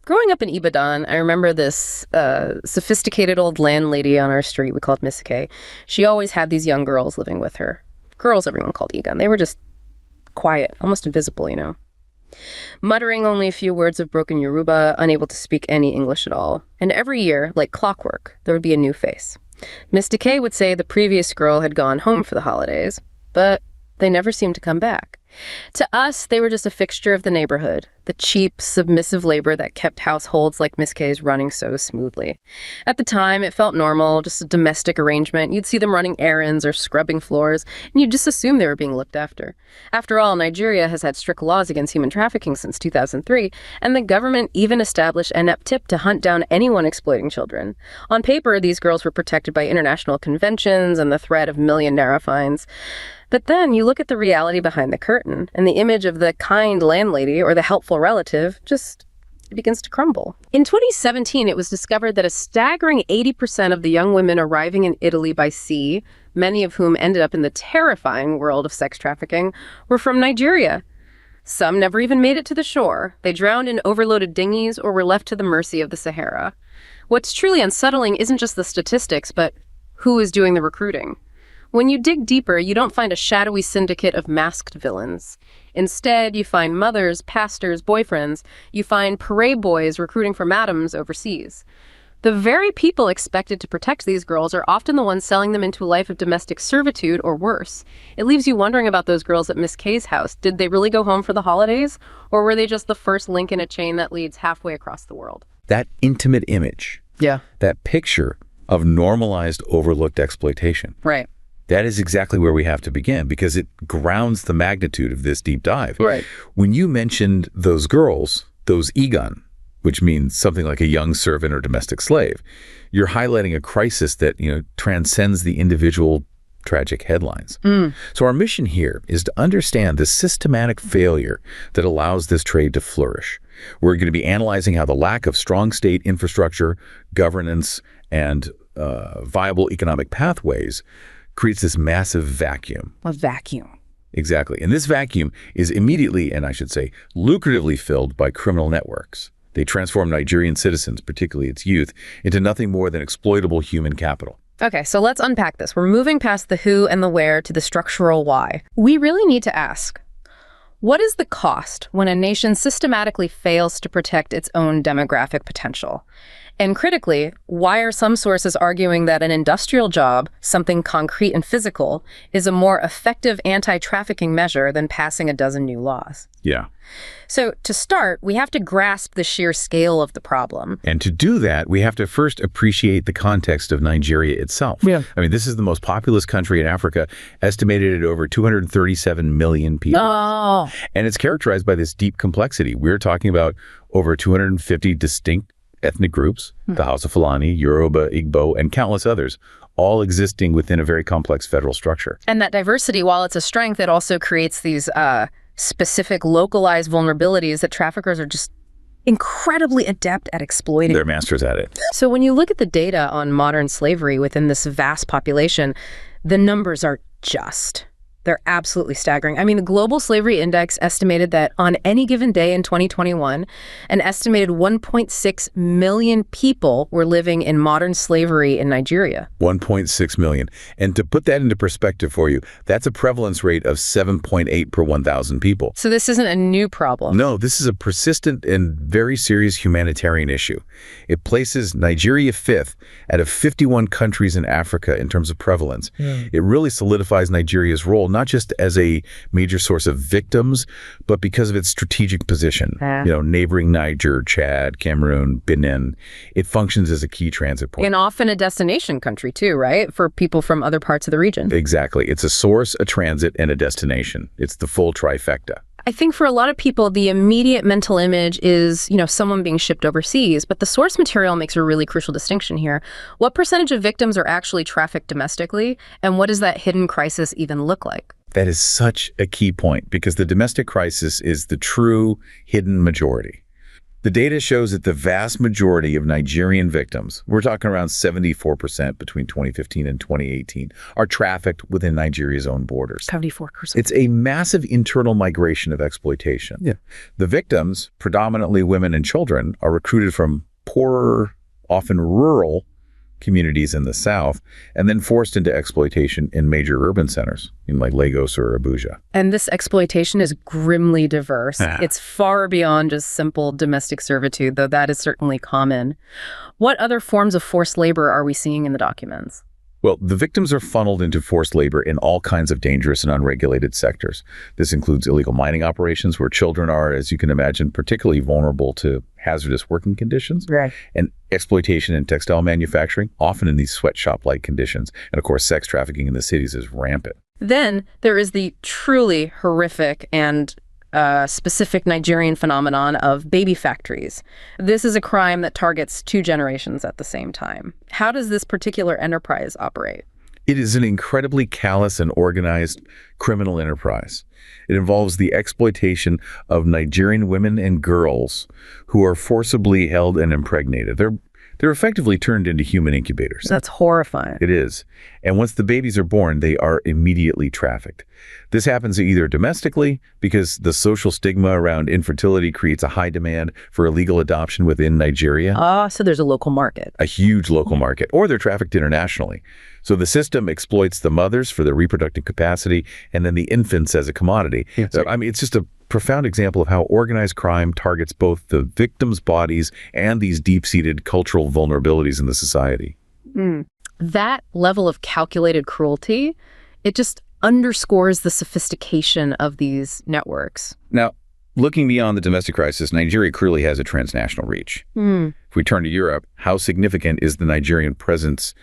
Growing up in Ibadan, I remember this sophisticated old landlady on our street. We called Miss K. She always had these young girls living with her. Girls everyone called Igan. They were just quiet, almost invisible, you know. Muttering only a few words of broken Yoruba, unable to speak any English at all. And every year, like clockwork, there would be a new face. Miss K would say the previous girl had gone home for the holidays, but they never seemed to come back. To us, they were just a fixture of the neighborhood, the cheap, submissive labor that kept households like Miss K's running so smoothly. At the time, it felt normal, just a domestic arrangement. You'd see them running errands or scrubbing floors, and you'd just assume they were being looked after. After all, Nigeria has had strict laws against human trafficking since 2003, and the government even established a NAPTIP to hunt down anyone exploiting children. On paper, these girls were protected by international conventions and the threat of million naira fines. But then you look at the reality behind the curtain, and the image of the kind landlady or the helpful relative just begins to crumble. In 2017, it was discovered that a staggering 80% of the young women arriving in Italy by sea, many of whom ended up in the terrifying world of sex trafficking, were from Nigeria. Some never even made it to the shore. They drowned in overloaded dinghies or were left to the mercy of the Sahara. What's truly unsettling isn't just the statistics, but who is doing the recruiting. When you dig deeper, you don't find a shadowy syndicate of masked villains. Instead, you find mothers, pastors, boyfriends. You find parade boys recruiting for madams overseas. The very people expected to protect these girls are often the ones selling them into a life of domestic servitude or worse. It leaves you wondering about those girls at Miss K's house. Did they really go home for the holidays? Or were they just the first link in a chain that leads halfway across the world? That intimate image. Yeah. That picture of normalized, overlooked exploitation. Right. That is exactly where we have to begin because it grounds the magnitude of this deep dive. Right. When you mentioned those girls, those Igan, which means something like a young servant or domestic slave, you're highlighting a crisis that, transcends the individual tragic headlines. So our mission here is to understand the systematic failure that allows this trade to flourish. We're going to be analyzing how the lack of strong state infrastructure, governance, and viable economic pathways creates this massive vacuum. A vacuum. Exactly. And this vacuum is immediately, and I should say, lucratively filled by criminal networks. They transform Nigerian citizens, particularly its youth, into nothing more than exploitable human capital. Okay, so let's unpack this. We're moving past the who and the where to the structural why. We really need to ask, what is the cost when a nation systematically fails to protect its own demographic potential? And critically, why are some sources arguing that an industrial job, something concrete and physical, is a more effective anti-trafficking measure than passing a dozen new laws? Yeah. So to start, we have to grasp the sheer scale of the problem. And to do that, we have to first appreciate the context of Nigeria itself. Yeah. I mean, this is the most populous country in Africa, estimated at over 237 million people. Oh. And it's characterized by this deep complexity. We're talking about over 250 distinct ethnic groups, the Hausa Fulani, Yoruba, Igbo, and countless others, all existing within a very complex federal structure. And that diversity, while it's a strength, it also creates these specific localized vulnerabilities that traffickers are just incredibly adept at exploiting. They're masters at it. So when you look at the data on modern slavery within this vast population, the numbers are they're absolutely staggering. I mean, the Global Slavery Index estimated that on any given day in 2021, an estimated 1.6 million people were living in modern slavery in Nigeria. 1.6 million. And to put that into perspective for you, that's a prevalence rate of 7.8 per 1,000 people. So this isn't a new problem. No, this is a persistent and very serious humanitarian issue. It places Nigeria fifth out of 51 countries in Africa in terms of prevalence. It really solidifies Nigeria's role, not just as a major source of victims, but because of its strategic position. Neighboring Niger, Chad, Cameroon, Benin, it functions as a key transit point. And often a destination country too, right? For people from other parts of the region. Exactly. It's a source, a transit, and a destination. It's the full trifecta. I think for a lot of people, the immediate mental image is, someone being shipped overseas, but the source material makes a really crucial distinction here. What percentage of victims are actually trafficked domestically, and what does that hidden crisis even look like? That is such a key point because the domestic crisis is the true hidden majority. The data shows that the vast majority of Nigerian victims, we're talking around 74% between 2015 and 2018, are trafficked within Nigeria's own borders. 74%. It's a massive internal migration of exploitation. Yeah. The victims, predominantly women and children, are recruited from poorer, often rural communities in the South, and then forced into exploitation in major urban centers, in like Lagos or Abuja. And this exploitation is grimly diverse. It's far beyond just simple domestic servitude, though that is certainly common. What other forms of forced labor are we seeing in the documents? Well, the victims are funneled into forced labor in all kinds of dangerous and unregulated sectors. This includes illegal mining operations where children are, as you can imagine, particularly vulnerable to hazardous working conditions. Right. And exploitation in textile manufacturing, often in these sweatshop-like conditions. And of course, sex trafficking in the cities is rampant. Then there is the truly horrific and specific Nigerian phenomenon of baby factories. This is a crime that targets two generations at the same time. How does this particular enterprise operate? It is an incredibly callous and organized criminal enterprise. It involves the exploitation of Nigerian women and girls who are forcibly held and impregnated. They're effectively turned into human incubators. That's horrifying. It is. And once the babies are born, they are immediately trafficked. This happens either domestically, because the social stigma around infertility creates a high demand for illegal adoption within Nigeria. So there's a local market. A huge local market, or they're trafficked internationally. So the system exploits the mothers for their reproductive capacity and then the infants as a commodity. Yeah. So, I mean, it's just a profound example of how organized crime targets both the victims' bodies and these deep-seated cultural vulnerabilities in the society. That level of calculated cruelty, it just underscores the sophistication of these networks. Now, looking beyond the domestic crisis, Nigeria clearly has a transnational reach. If we turn to Europe, how significant is the Nigerian presence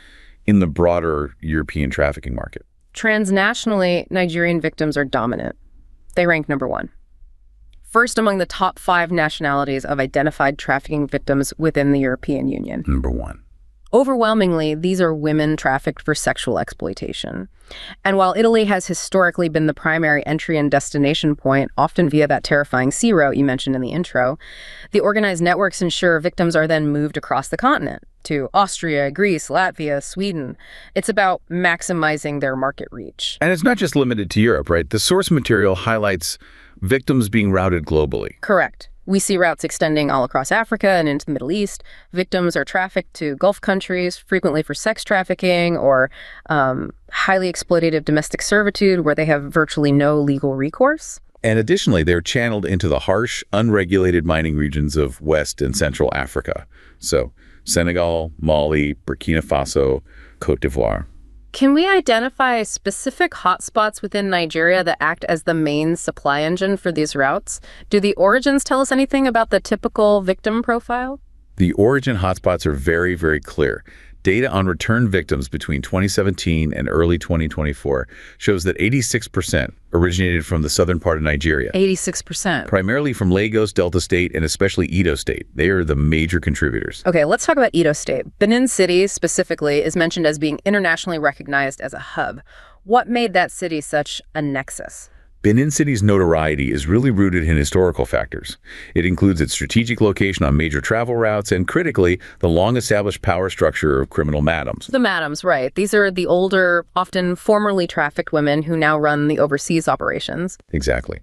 in the broader European trafficking market? Transnationally, Nigerian victims are dominant. They rank number 1. First among the top 5 nationalities of identified trafficking victims within the European Union. Number 1. Overwhelmingly, these are women trafficked for sexual exploitation. And while Italy has historically been the primary entry and destination point, often via that terrifying sea route you mentioned in the intro, the organized networks ensure victims are then moved across the continent to Austria, Greece, Latvia, Sweden. It's about maximizing their market reach. And it's not just limited to Europe, right? The source material highlights victims being routed globally. Correct. We see routes extending all across Africa and into the Middle East. Victims are trafficked to Gulf countries, frequently for sex trafficking or highly exploitative domestic servitude where they have virtually no legal recourse. And additionally, they're channeled into the harsh, unregulated mining regions of West and Central Africa. So Senegal, Mali, Burkina Faso, Cote d'Ivoire. Can we identify specific hotspots within Nigeria that act as the main supply engine for these routes? Do the origins tell us anything about the typical victim profile? The origin hotspots are very, very clear. Data on returned victims between 2017 and early 2024 shows that 86% originated from the southern part of Nigeria. 86%. Primarily from Lagos, Delta State, and especially Edo State. They are the major contributors. Okay, let's talk about Edo State. Benin City, specifically, is mentioned as being internationally recognized as a hub. What made that city such a nexus? Benin City's notoriety is really rooted in historical factors. It includes its strategic location on major travel routes and, critically, the long-established power structure of criminal madams. The madams, right. These are the older, often formerly trafficked women who now run the overseas operations. Exactly.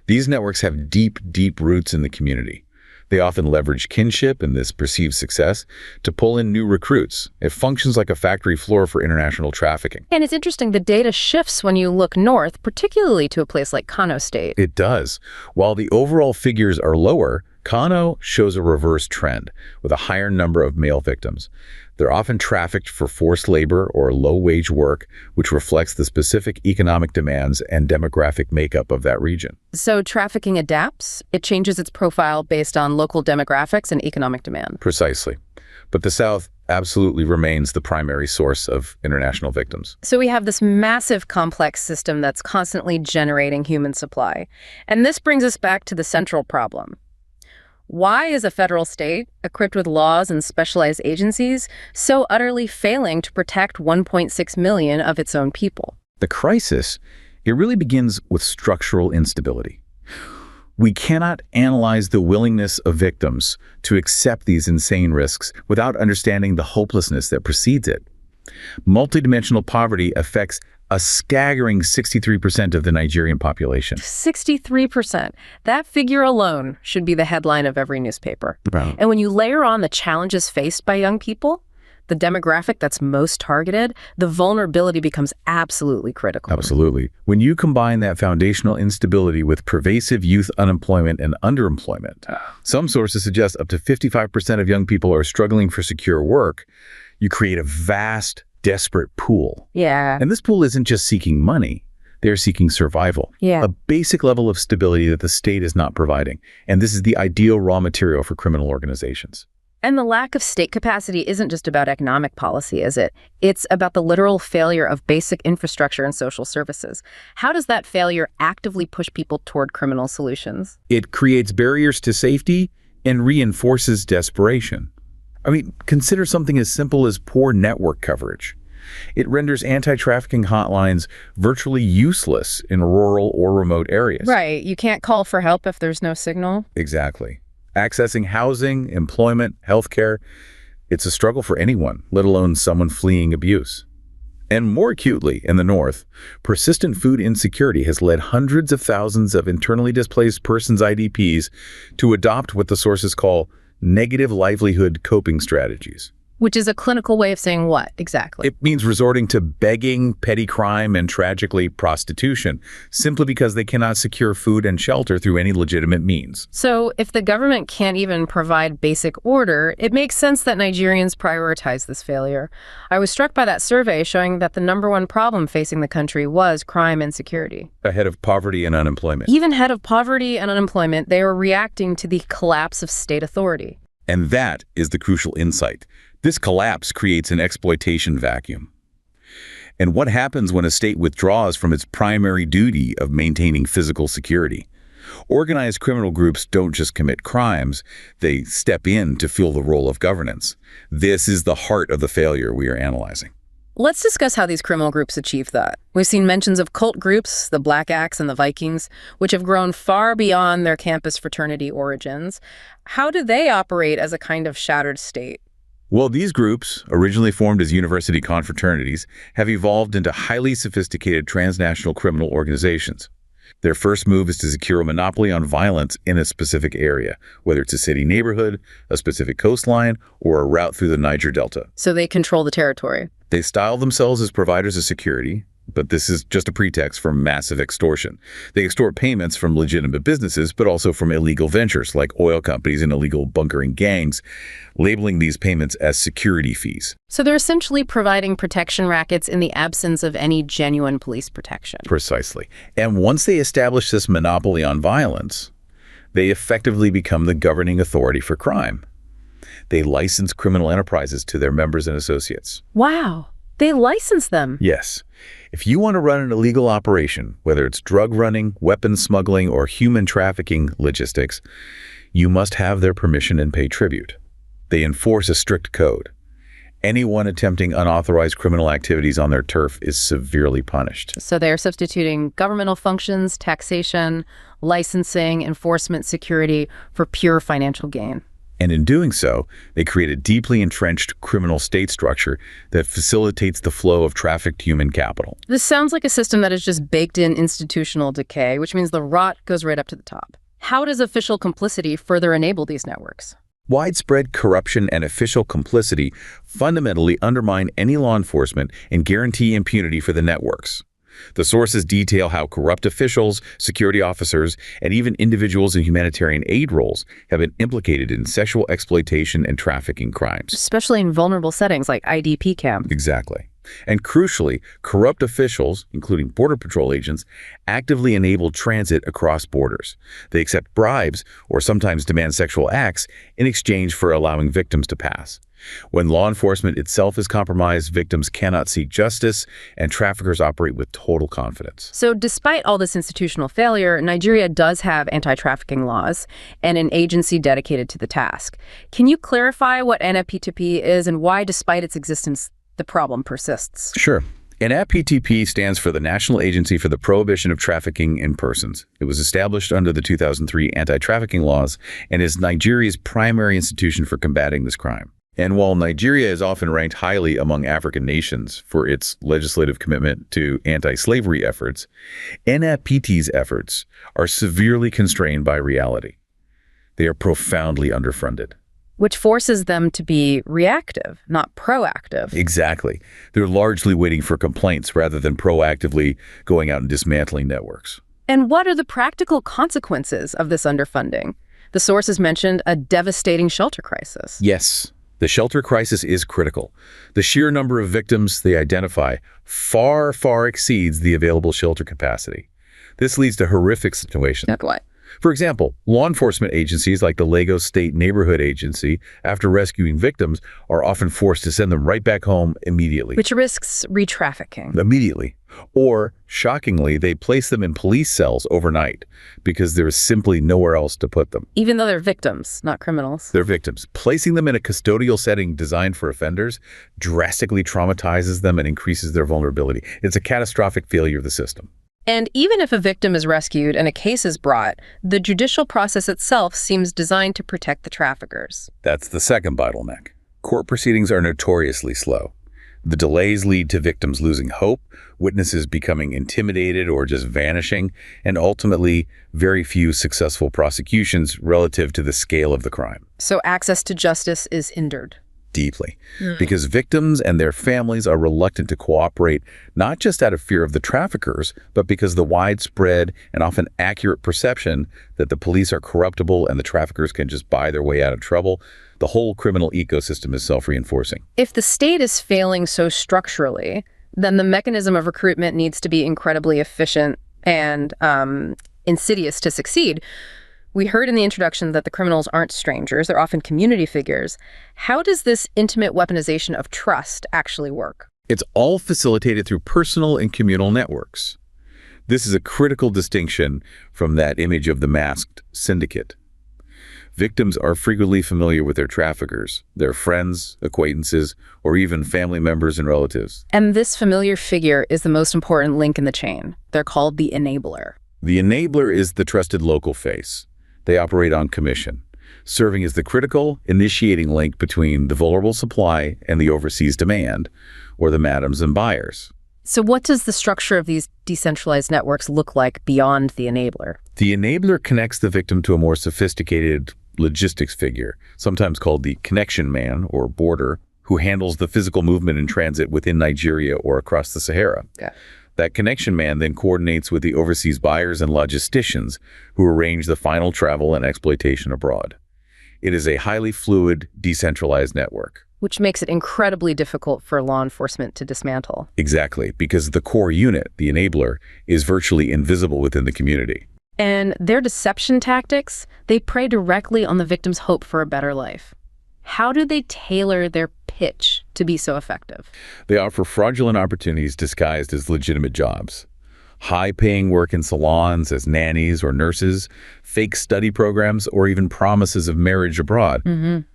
These networks have deep, deep roots in the community. They often leverage kinship and this perceived success to pull in new recruits. It functions like a factory floor for international trafficking. And it's interesting, the data shifts when you look north, particularly to a place like Kano State. It does. While the overall figures are lower, Kano shows a reverse trend with a higher number of male victims. They're often trafficked for forced labor or low-wage work, which reflects the specific economic demands and demographic makeup of that region. So trafficking adapts. It changes its profile based on local demographics and economic demand. Precisely. But the South absolutely remains the primary source of international victims. So we have this massive complex system that's constantly generating human supply. And this brings us back to the central problem. Why is a federal state, equipped with laws and specialized agencies, so utterly failing to protect 1.6 million of its own people? The crisis, it really begins with structural instability. We cannot analyze the willingness of victims to accept these insane risks without understanding the hopelessness that precedes it. Multidimensional poverty affects a staggering 63% of the Nigerian population. 63%. That figure alone should be the headline of every newspaper. Right. And when you layer on the challenges faced by young people, the demographic that's most targeted, the vulnerability becomes absolutely critical. Absolutely. When you combine that foundational instability with pervasive youth unemployment and underemployment, some sources suggest up to 55% of young people are struggling for secure work, you create a vast, desperate pool. Yeah. And this pool isn't just seeking money. They're seeking survival. Yeah. A basic level of stability that the state is not providing. And this is the ideal raw material for criminal organizations. And the lack of state capacity isn't just about economic policy, is it? It's about the literal failure of basic infrastructure and social services. How does that failure actively push people toward criminal solutions? It creates barriers to safety and reinforces desperation. I mean, consider something as simple as poor network coverage. It renders anti-trafficking hotlines virtually useless in rural or remote areas. Right. You can't call for help if there's no signal. Exactly. Accessing housing, employment, healthcare, it's a struggle for anyone, let alone someone fleeing abuse. And more acutely, in the North, persistent food insecurity has led hundreds of thousands of internally displaced persons IDPs to adopt what the sources call negative livelihood coping strategies. Which is a clinical way of saying what, exactly? It means resorting to begging, petty crime, and tragically prostitution, simply because they cannot secure food and shelter through any legitimate means. So if the government can't even provide basic order, it makes sense that Nigerians prioritize this failure. I was struck by that survey showing that the #1 problem facing the country was crime and security. Ahead of poverty and unemployment. Even ahead of poverty and unemployment, they are reacting to the collapse of state authority. And that is the crucial insight. This collapse creates an exploitation vacuum. And what happens when a state withdraws from its primary duty of maintaining physical security? Organized criminal groups don't just commit crimes, they step in to fill the role of governance. This is the heart of the failure we are analyzing. Let's discuss how these criminal groups achieve that. We've seen mentions of cult groups, the Black Axe and the Vikings, which have grown far beyond their campus fraternity origins. How do they operate as a kind of shattered state? Well, these groups, originally formed as university confraternities, have evolved into highly sophisticated transnational criminal organizations. Their first move is to secure a monopoly on violence in a specific area, whether it's a city neighborhood, a specific coastline, or a route through the Niger Delta. So they control the territory. They style themselves as providers of security, but this is just a pretext for massive extortion. They extort payments from legitimate businesses, but also from illegal ventures like oil companies and illegal bunkering gangs, labeling these payments as security fees. So they're essentially providing protection rackets in the absence of any genuine police protection. Precisely. And once they establish this monopoly on violence, they effectively become the governing authority for crime. They license criminal enterprises to their members and associates. Wow. They license them. Yes. If you want to run an illegal operation, whether it's drug running, weapons smuggling, or human trafficking logistics, you must have their permission and pay tribute. They enforce a strict code. Anyone attempting unauthorized criminal activities on their turf is severely punished. So they're substituting governmental functions, taxation, licensing, enforcement, security for pure financial gain. And in doing so, they create a deeply entrenched criminal state structure that facilitates the flow of trafficked human capital. This sounds like a system that is just baked in institutional decay, which means the rot goes right up to the top. How does official complicity further enable these networks? Widespread corruption and official complicity fundamentally undermine any law enforcement and guarantee impunity for the networks. The sources detail how corrupt officials, security officers, and even individuals in humanitarian aid roles have been implicated in sexual exploitation and trafficking crimes. Especially in vulnerable settings like IDP camps. Exactly. And crucially, corrupt officials, including Border Patrol agents, actively enable transit across borders. They accept bribes or sometimes demand sexual acts in exchange for allowing victims to pass. When law enforcement itself is compromised, victims cannot seek justice, and traffickers operate with total confidence. So despite all this institutional failure, Nigeria does have anti-trafficking laws and an agency dedicated to the task. Can you clarify what NAPTIP is and why, despite its existence, the problem persists? Sure. NAPTP stands for the National Agency for the Prohibition of Trafficking in Persons. It was established under the 2003 anti-trafficking laws and is Nigeria's primary institution for combating this crime. And while Nigeria is often ranked highly among African nations for its legislative commitment to anti-slavery efforts, NAPT's efforts are severely constrained by reality. They are profoundly underfunded. Which forces them to be reactive, not proactive. Exactly. They're largely waiting for complaints rather than proactively going out and dismantling networks. And what are the practical consequences of this underfunding? The sources mentioned a devastating shelter crisis. Yes, the shelter crisis is critical. The sheer number of victims they identify far, far exceeds the available shelter capacity. This leads to horrific situations. Like what? For example, law enforcement agencies like the Lagos State Neighborhood Agency, after rescuing victims, are often forced to send them right back home immediately. Which risks re-trafficking. Immediately. Or, shockingly, they place them in police cells overnight because there is simply nowhere else to put them. Even though they're victims, not criminals. They're victims. Placing them in a custodial setting designed for offenders drastically traumatizes them and increases their vulnerability. It's a catastrophic failure of the system. And even if a victim is rescued and a case is brought, the judicial process itself seems designed to protect the traffickers. That's the second bottleneck. Court proceedings are notoriously slow. The delays lead to victims losing hope, witnesses becoming intimidated or just vanishing, and ultimately very few successful prosecutions relative to the scale of the crime. So access to justice is hindered. Deeply, because victims and their families are reluctant to cooperate, not just out of fear of the traffickers, but because the widespread and often accurate perception that the police are corruptible and the traffickers can just buy their way out of trouble. The whole criminal ecosystem is self-reinforcing. If the state is failing so structurally, then the mechanism of recruitment needs to be incredibly efficient and insidious to succeed. We heard in the introduction that the criminals aren't strangers, they're often community figures. How does this intimate weaponization of trust actually work? It's all facilitated through personal and communal networks. This is a critical distinction from that image of the masked syndicate. Victims are frequently familiar with their traffickers, their friends, acquaintances, or even family members and relatives. And this familiar figure is the most important link in the chain. They're called the enabler. The enabler is the trusted local face. They operate on commission, serving as the critical initiating link between the vulnerable supply and the overseas demand, or the madams and buyers. So what does the structure of these decentralized networks look like beyond the enabler? The enabler connects the victim to a more sophisticated logistics figure, sometimes called the connection man or border, who handles the physical movement and transit within Nigeria or across the Sahara. Okay. That connection man then coordinates with the overseas buyers and logisticians who arrange the final travel and exploitation abroad. It is a highly fluid, decentralized network. Which makes it incredibly difficult for law enforcement to dismantle. Exactly, because the core unit, the enabler, is virtually invisible within the community. And their deception tactics, they prey directly on the victim's hope for a better life. How do they tailor their pitch to be so effective? They offer fraudulent opportunities disguised as legitimate jobs. High-paying work in salons as nannies or nurses, fake study programs, or even promises of marriage abroad.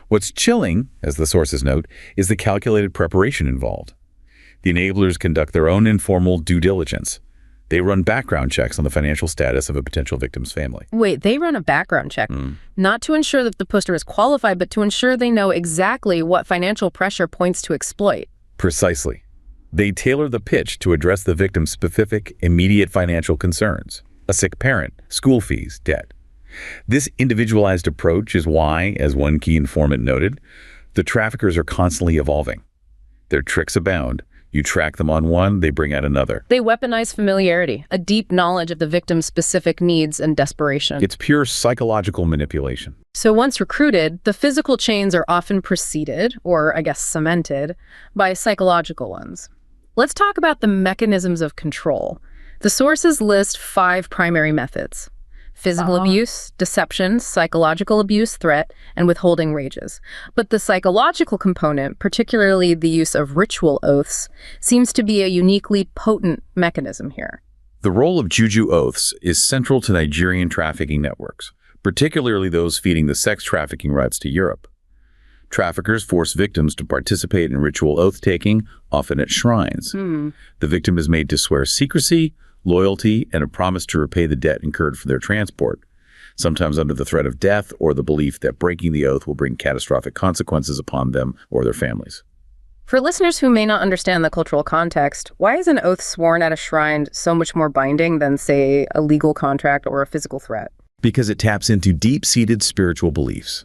What's chilling, as the sources note, is the calculated preparation involved. The enablers conduct their own informal due diligence. They run background checks on the financial status of a potential victim's family. Wait, they run a background check, not to ensure that the poster is qualified, but to ensure they know exactly what financial pressure points to exploit. Precisely. They tailor the pitch to address the victim's specific, immediate financial concerns: a sick parent, school fees, debt. This individualized approach is why, as one key informant noted, the traffickers are constantly evolving. Their tricks abound. You track them on one, they bring out another. They weaponize familiarity, a deep knowledge of the victim's specific needs and desperation. It's pure psychological manipulation. So once recruited, the physical chains are often preceded, or I guess cemented, by psychological ones. Let's talk about the mechanisms of control. The sources list 5 primary methods: physical abuse, deception, psychological abuse, threat, and withholding wages. But the psychological component, particularly the use of ritual oaths, seems to be a uniquely potent mechanism here. The role of juju oaths is central to Nigerian trafficking networks, particularly those feeding the sex trafficking routes to Europe. Traffickers force victims to participate in ritual oath-taking, often at shrines. The victim is made to swear secrecy, loyalty, and a promise to repay the debt incurred for their transport, sometimes under the threat of death or the belief that breaking the oath will bring catastrophic consequences upon them or their families. For listeners who may not understand the cultural context, why is an oath sworn at a shrine so much more binding than, say, a legal contract or a physical threat? Because it taps into deep-seated spiritual beliefs.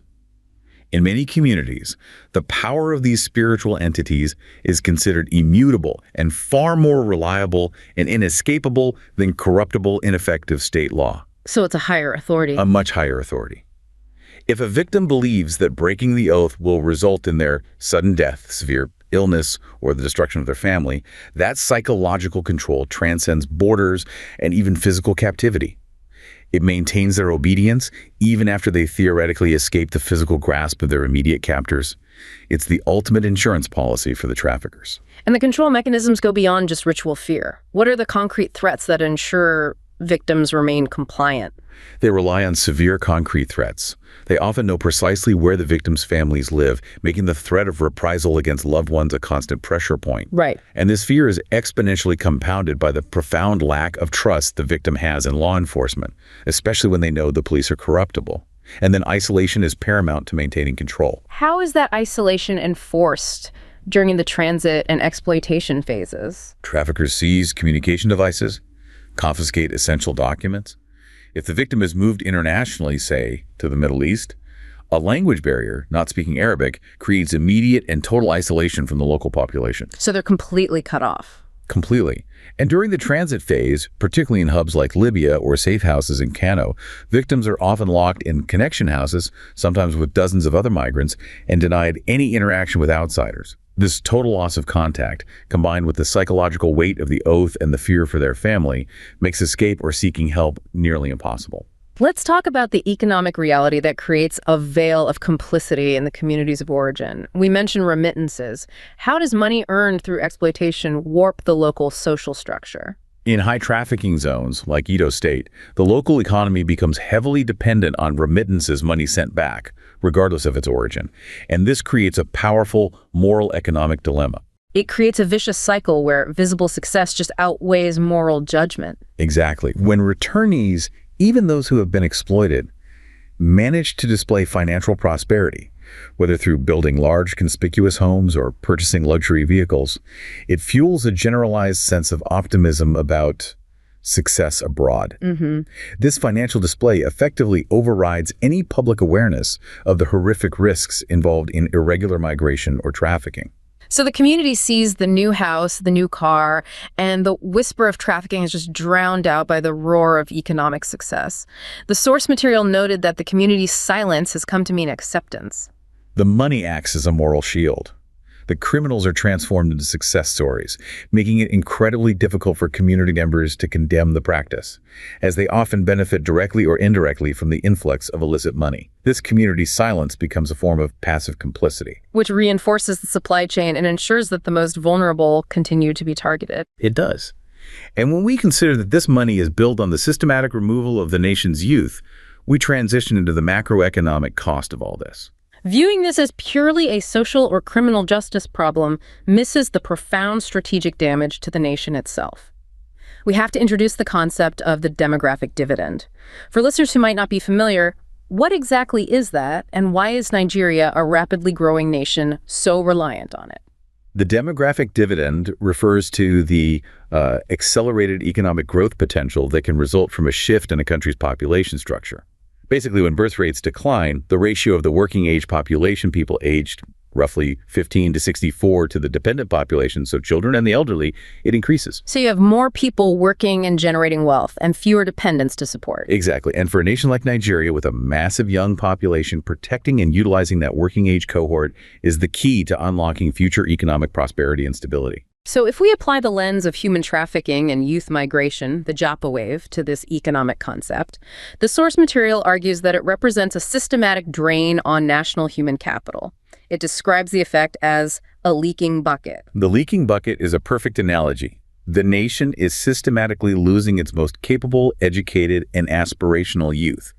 In many communities, the power of these spiritual entities is considered immutable and far more reliable and inescapable than corruptible, ineffective state law. So it's a higher authority. A much higher authority. If a victim believes that breaking the oath will result in their sudden death, severe illness, or the destruction of their family, that psychological control transcends borders and even physical captivity. It maintains their obedience even after they theoretically escape the physical grasp of their immediate captors. It's the ultimate insurance policy for the traffickers. And the control mechanisms go beyond just ritual fear. What are the concrete threats that ensure victims remain compliant? They rely on severe concrete threats. They often know precisely where the victims' families live, making the threat of reprisal against loved ones a constant pressure point. Right. And this fear is exponentially compounded by the profound lack of trust the victim has in law enforcement, especially when they know the police are corruptible. And then isolation is paramount to maintaining control. How is that isolation enforced during the transit and exploitation phases? Traffickers seize communication devices, confiscate essential documents. If the victim is moved internationally, say, to the Middle East, a language barrier, not speaking Arabic, creates immediate and total isolation from the local population. So they're completely cut off. Completely. And during the transit phase, particularly in hubs like Libya or safe houses in Kano, victims are often locked in connection houses, sometimes with dozens of other migrants, and denied any interaction with outsiders. This total loss of contact, combined with the psychological weight of the oath and the fear for their family, makes escape or seeking help nearly impossible. Let's talk about the economic reality that creates a veil of complicity in the communities of origin. We mentioned remittances. How does money earned through exploitation warp the local social structure? In high trafficking zones, like Edo State, the local economy becomes heavily dependent on remittances money sent back, regardless of its origin. And this creates a powerful moral economic dilemma. It creates a vicious cycle where visible success just outweighs moral judgment. Exactly. When returnees, even those who have been exploited, manage to display financial prosperity, whether through building large, conspicuous homes or purchasing luxury vehicles, it fuels a generalized sense of optimism about success abroad. This financial display effectively overrides any public awareness of the horrific risks involved in irregular migration or trafficking. So the community sees the new house, the new car, and the whisper of trafficking is just drowned out by the roar of economic success. The source material noted that the community's silence has come to mean acceptance. The money acts as a moral shield. The criminals are transformed into success stories, making it incredibly difficult for community members to condemn the practice, as they often benefit directly or indirectly from the influx of illicit money. This community silence becomes a form of passive complicity. Which reinforces the supply chain and ensures that the most vulnerable continue to be targeted. It does. And when we consider that this money is built on the systematic removal of the nation's youth, we transition into the macroeconomic cost of all this. Viewing this as purely a social or criminal justice problem misses the profound strategic damage to the nation itself. We have to introduce the concept of the demographic dividend. For listeners who might not be familiar, what exactly is that, and why is Nigeria, a rapidly growing nation, so reliant on it? The demographic dividend refers to the accelerated economic growth potential that can result from a shift in a country's population structure. Basically, when birth rates decline, the ratio of the working age population, people aged roughly 15 to 64, to the dependent population, so children and the elderly, it increases. So you have more people working and generating wealth and fewer dependents to support. Exactly. And for a nation like Nigeria with a massive young population, protecting and utilizing that working age cohort is the key to unlocking future economic prosperity and stability. So if we apply the lens of human trafficking and youth migration, the Japa wave, to this economic concept, the source material argues that it represents a systematic drain on national human capital. It describes the effect as a leaking bucket. The leaking bucket is a perfect analogy. The nation is systematically losing its most capable, educated, and aspirational youth.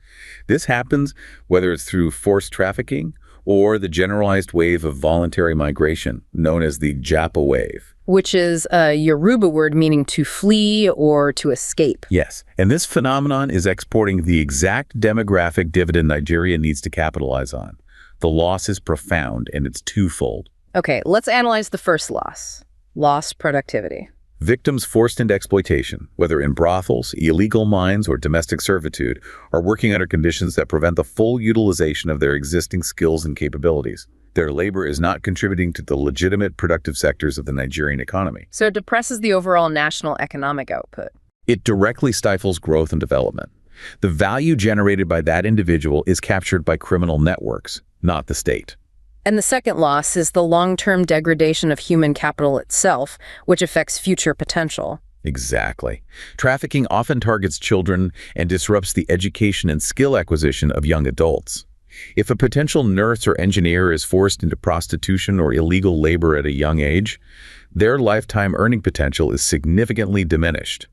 This happens whether it's through forced trafficking or the generalized wave of voluntary migration, known as the Japa wave. Which is a Yoruba word meaning to flee or to escape. Yes, and this phenomenon is exporting the exact demographic dividend Nigeria needs to capitalize on. The loss is profound, and it's twofold. Okay, let's analyze the first loss. Lost productivity. Victims forced into exploitation, whether in brothels, illegal mines, or domestic servitude, are working under conditions that prevent the full utilization of their existing skills and capabilities. Their labor is not contributing to the legitimate productive sectors of the Nigerian economy. So it depresses the overall national economic output. It directly stifles growth and development. The value generated by that individual is captured by criminal networks, not the state. And the second loss is the long-term degradation of human capital itself, which affects future potential. Exactly. Trafficking often targets children and disrupts the education and skill acquisition of young adults. If a potential nurse or engineer is forced into prostitution or illegal labor at a young age, their lifetime earning potential is significantly diminished.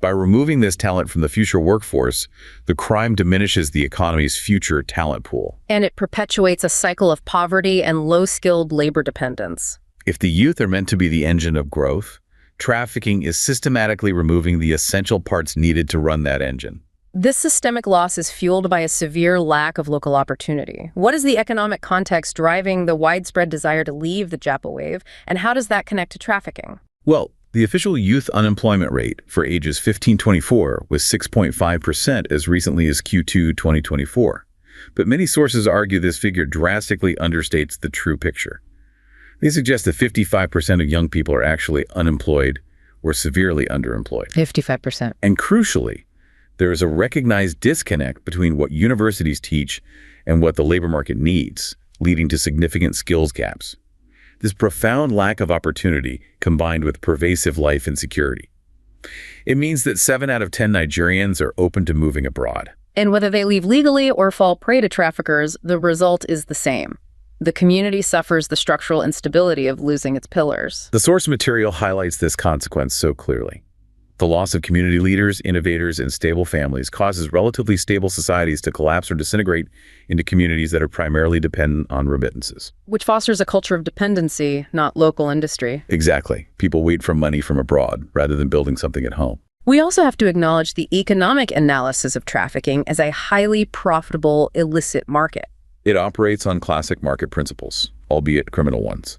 By removing this talent from the future workforce, the crime diminishes the economy's future talent pool. And it perpetuates a cycle of poverty and low-skilled labor dependence. If the youth are meant to be the engine of growth, trafficking is systematically removing the essential parts needed to run that engine. This systemic loss is fueled by a severe lack of local opportunity. What is the economic context driving the widespread desire to leave the Japa wave, and how does that connect to trafficking? Well, the official youth unemployment rate for ages 15-24 was 6.5% as recently as Q2 2024. But many sources argue this figure drastically understates the true picture. They suggest that 55% of young people are actually unemployed or severely underemployed. 55%. And crucially, there is a recognized disconnect between what universities teach and what the labor market needs, leading to significant skills gaps. This profound lack of opportunity combined with pervasive life insecurity. It means that 7 out of 10 Nigerians are open to moving abroad. And whether they leave legally or fall prey to traffickers, the result is the same. The community suffers the structural instability of losing its pillars. The source material highlights this consequence so clearly. The loss of community leaders, innovators, and stable families causes relatively stable societies to collapse or disintegrate into communities that are primarily dependent on remittances. Which fosters a culture of dependency, not local industry. Exactly. People wait for money from abroad rather than building something at home. We also have to acknowledge the economic analysis of trafficking as a highly profitable illicit market. It operates on classic market principles, albeit criminal ones.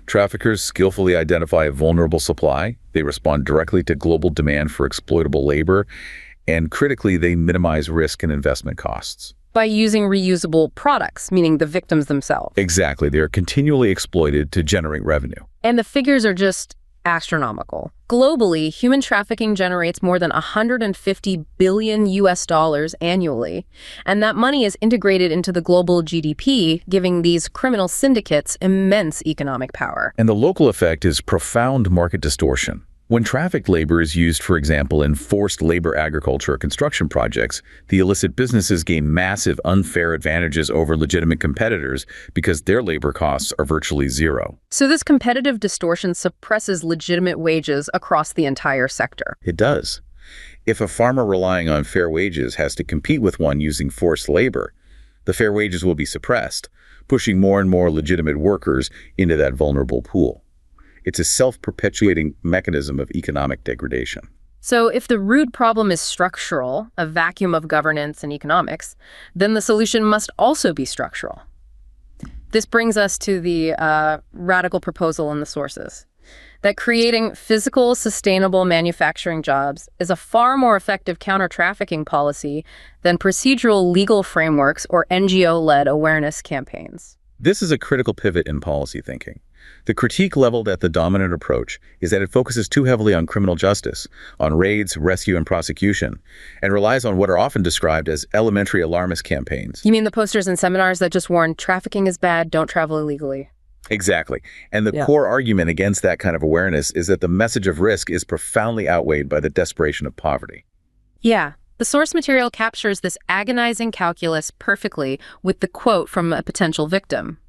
Traffickers skillfully identify a vulnerable supply, they respond directly to global demand for exploitable labor, and critically, they minimize risk and investment costs. By using reusable products, meaning the victims themselves. Exactly. They are continually exploited to generate revenue. And the figures are just astronomical. Globally, human trafficking generates more than $150 billion annually, and that money is integrated into the global GDP, giving these criminal syndicates immense economic power. And the local effect is profound market distortion. When trafficked labor is used, for example, in forced labor agriculture or construction projects, the illicit businesses gain massive unfair advantages over legitimate competitors because their labor costs are virtually zero. So this competitive distortion suppresses legitimate wages across the entire sector. It does. If a farmer relying on fair wages has to compete with one using forced labor, the fair wages will be suppressed, pushing more and more legitimate workers into that vulnerable pool. It's a self-perpetuating mechanism of economic degradation. So if the root problem is structural, a vacuum of governance and economics, then the solution must also be structural. This brings us to the radical proposal in the sources, that creating physical, sustainable manufacturing jobs is a far more effective counter-trafficking policy than procedural legal frameworks or NGO-led awareness campaigns. This is a critical pivot in policy thinking. The critique leveled at the dominant approach is that it focuses too heavily on criminal justice, on raids, rescue, and prosecution, and relies on what are often described as elementary alarmist campaigns. You mean the posters and seminars that just warn trafficking is bad, don't travel illegally? Exactly. And the core argument against that kind of awareness is that the message of risk is profoundly outweighed by the desperation of poverty. Yeah. The source material captures this agonizing calculus perfectly with the quote from a potential victim.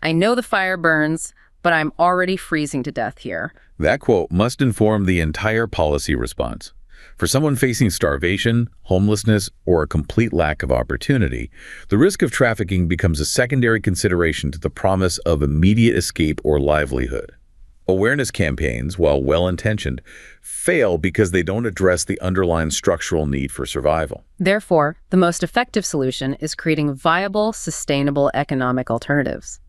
"I know the fire burns, but I'm already freezing to death here." That quote must inform the entire policy response. For someone facing starvation, homelessness, or a complete lack of opportunity, the risk of trafficking becomes a secondary consideration to the promise of immediate escape or livelihood. Awareness campaigns, while well-intentioned, fail because they don't address the underlying structural need for survival. Therefore, the most effective solution is creating viable, sustainable economic alternatives.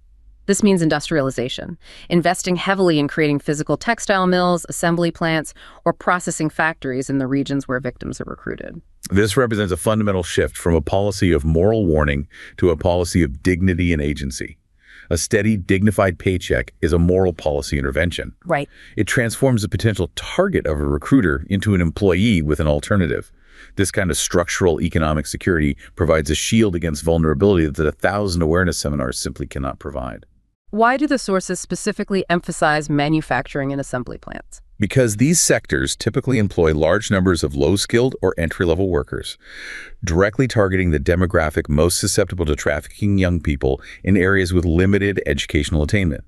This means industrialization, investing heavily in creating physical textile mills, assembly plants, or processing factories in the regions where victims are recruited. This represents a fundamental shift from a policy of moral warning to a policy of dignity and agency. A steady, dignified paycheck is a moral policy intervention. Right. It transforms the potential target of a recruiter into an employee with an alternative. This kind of structural economic security provides a shield against vulnerability that 1,000 awareness seminars simply cannot provide. Why do the sources specifically emphasize manufacturing and assembly plants? Because these sectors typically employ large numbers of low-skilled or entry-level workers, directly targeting the demographic most susceptible to trafficking young people in areas with limited educational attainment.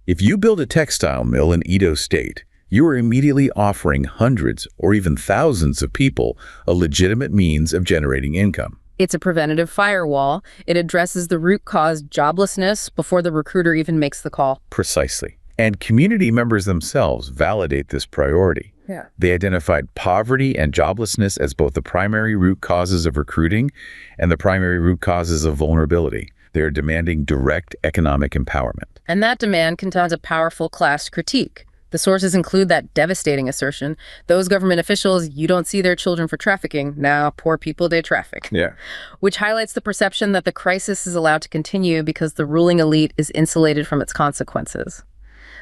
If you build a textile mill in Edo State, you are immediately offering hundreds or even thousands of people a legitimate means of generating income. It's a preventative firewall. It addresses the root cause joblessness before the recruiter even makes the call. Precisely. And community members themselves validate this priority. Yeah. They identified poverty and joblessness as both the primary root causes of recruiting and the primary root causes of vulnerability. They are demanding direct economic empowerment. And that demand contains a powerful class critique. The sources include that devastating assertion, those government officials, you don't see their children for trafficking, now poor people they traffic. Yeah. Which highlights the perception that the crisis is allowed to continue because the ruling elite is insulated from its consequences.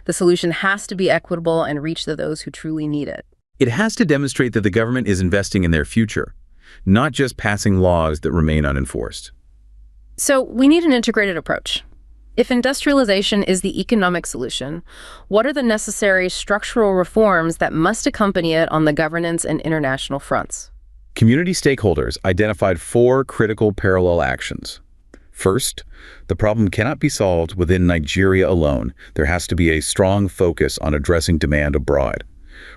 The solution has to be equitable and reach those who truly need it. It has to demonstrate that the government is investing in their future, not just passing laws that remain unenforced. So we need an integrated approach. If industrialization is the economic solution, what are the necessary structural reforms that must accompany it on the governance and international fronts? Community stakeholders identified 4 critical parallel actions. First, the problem cannot be solved within Nigeria alone. There has to be a strong focus on addressing demand abroad.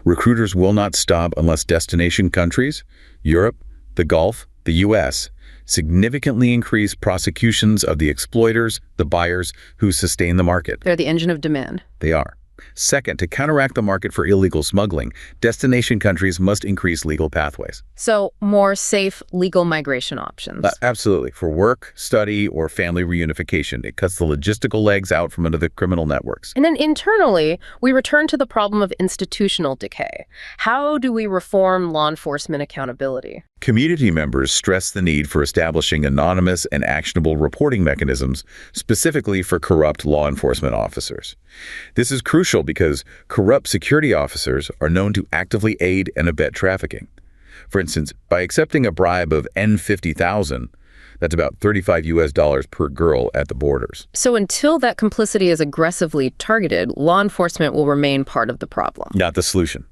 Recruiters will not stop unless destination countries, Europe, the Gulf, the U.S., significantly increase prosecutions of the exploiters, the buyers who sustain the market. They're the engine of demand. They are. Second, to counteract the market for illegal smuggling, destination countries must increase legal pathways. So more safe legal migration options. Absolutely. For work, study, or family reunification, it cuts the logistical legs out from under the criminal networks. And then internally, we return to the problem of institutional decay. How do we reform law enforcement accountability? Community members stress the need for establishing anonymous and actionable reporting mechanisms, specifically for corrupt law enforcement officers. This is crucial because corrupt security officers are known to actively aid and abet trafficking. For instance, by accepting a bribe of N50,000, that's about $35 per girl at the borders. So until that complicity is aggressively targeted, law enforcement will remain part of the problem. Not the solution.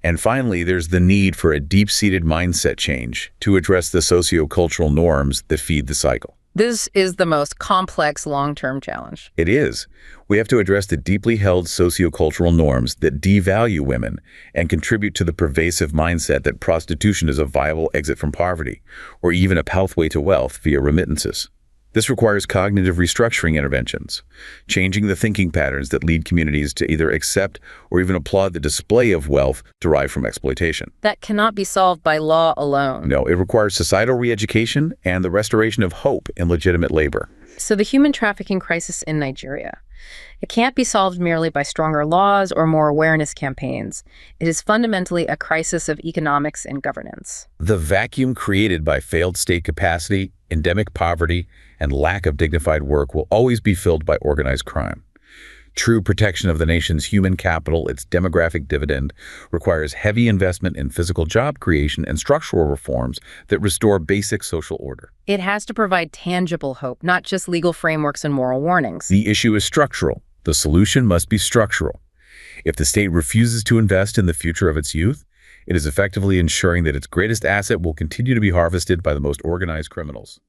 And finally, there's the need for a deep-seated mindset change to address the socio-cultural norms that feed the cycle. This is the most complex long-term challenge. It is. We have to address the deeply held socio-cultural norms that devalue women and contribute to the pervasive mindset that prostitution is a viable exit from poverty, or even a pathway to wealth via remittances. This requires cognitive restructuring interventions, changing the thinking patterns that lead communities to either accept or even applaud the display of wealth derived from exploitation. That cannot be solved by law alone. No, it requires societal re-education and the restoration of hope in legitimate labor. So the human trafficking crisis in Nigeria, it can't be solved merely by stronger laws or more awareness campaigns. It is fundamentally a crisis of economics and governance. The vacuum created by failed state capacity, endemic poverty, and lack of dignified work will always be filled by organized crime. True protection of the nation's human capital, its demographic dividend, requires heavy investment in physical job creation and structural reforms that restore basic social order. It has to provide tangible hope, not just legal frameworks and moral warnings. The issue is structural. The solution must be structural. If the state refuses to invest in the future of its youth, it is effectively ensuring that its greatest asset will continue to be harvested by the most organized criminals.